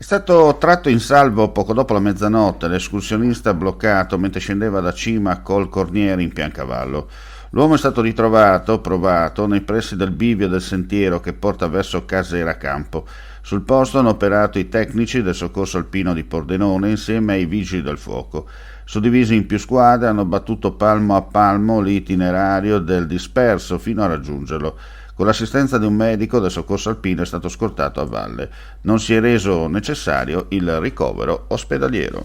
È stato tratto in salvo poco dopo la mezzanotte l'escursionista bloccato mentre scendeva da cima a Col Cornieri in Piancavallo. L'uomo è stato ritrovato, provato, nei pressi del bivio del sentiero che porta verso Casera Campo. Sul posto hanno operato i tecnici del soccorso alpino di Pordenone insieme ai vigili del fuoco. Suddivisi in più squadre hanno battuto palmo a palmo l'itinerario del disperso fino a raggiungerlo. Con l'assistenza di un medico del soccorso alpino è stato scortato a valle. Non si è reso necessario il ricovero ospedaliero.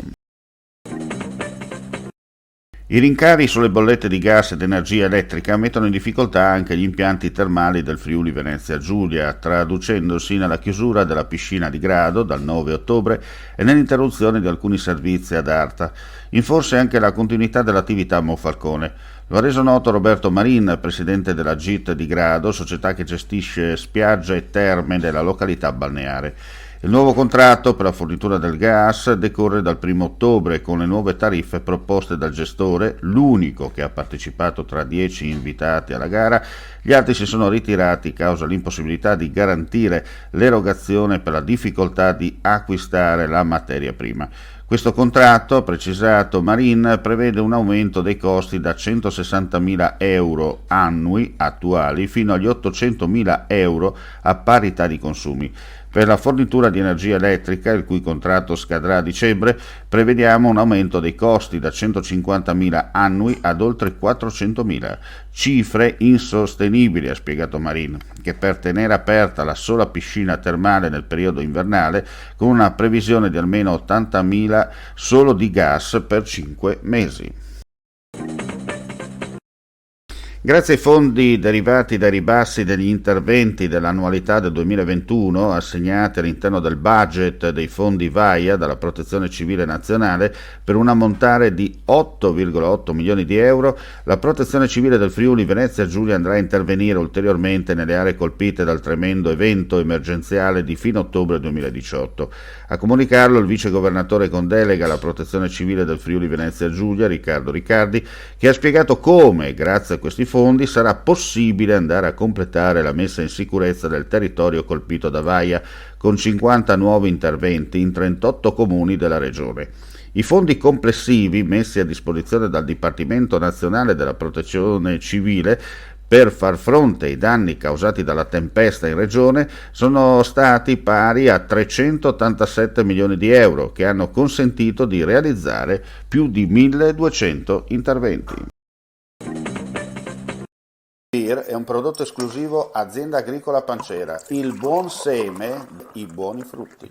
I rincari sulle bollette di gas ed energia elettrica mettono in difficoltà anche gli impianti termali del Friuli Venezia Giulia, traducendosi nella chiusura della piscina di Grado dal 9 ottobre e nell'interruzione di alcuni servizi ad Arta. In forse anche la continuità dell'attività a Monfalcone. Lo ha reso noto Roberto Marin, presidente della GIT di Grado, società che gestisce spiagge e terme della località balneare. Il nuovo contratto per la fornitura del gas decorre dal 1 ottobre con le nuove tariffe proposte dal gestore, l'unico che ha partecipato tra 10 invitati alla gara. Gli altri si sono ritirati causa l'impossibilità di garantire l'erogazione per la difficoltà di acquistare la materia prima. Questo contratto, ha precisato Marin, prevede un aumento dei costi da 160.000 euro annui attuali fino agli 800.000 euro a parità di consumi. Per la fornitura di energia elettrica, il cui contratto scadrà a dicembre, prevediamo un aumento dei costi da 150.000 annui ad oltre 400.000. Cifre insostenibili, ha spiegato Marin, che per tenere aperta la sola piscina termale nel periodo invernale, con una previsione di almeno 80.000 solo di gas per 5 mesi. Grazie ai fondi derivati dai ribassi degli interventi dell'annualità del 2021 assegnati all'interno del budget dei fondi VAIA dalla Protezione Civile Nazionale per un ammontare di 8,8 milioni di euro, la Protezione Civile del Friuli Venezia Giulia andrà a intervenire ulteriormente nelle aree colpite dal tremendo evento emergenziale di fine ottobre 2018. A comunicarlo il vice governatore con delega alla Protezione Civile del Friuli Venezia Giulia, Riccardo Riccardi, che ha spiegato come, grazie a questi fondi, sarà possibile andare a completare la messa in sicurezza del territorio colpito da Vaia, con 50 nuovi interventi in 38 comuni della regione. I fondi complessivi messi a disposizione dal Dipartimento Nazionale della Protezione Civile per far fronte ai danni causati dalla tempesta in regione sono stati pari a 387 milioni di euro, che hanno consentito di realizzare più di 1.200 interventi. È un prodotto esclusivo Azienda Agricola Pancera, il buon seme, i buoni frutti.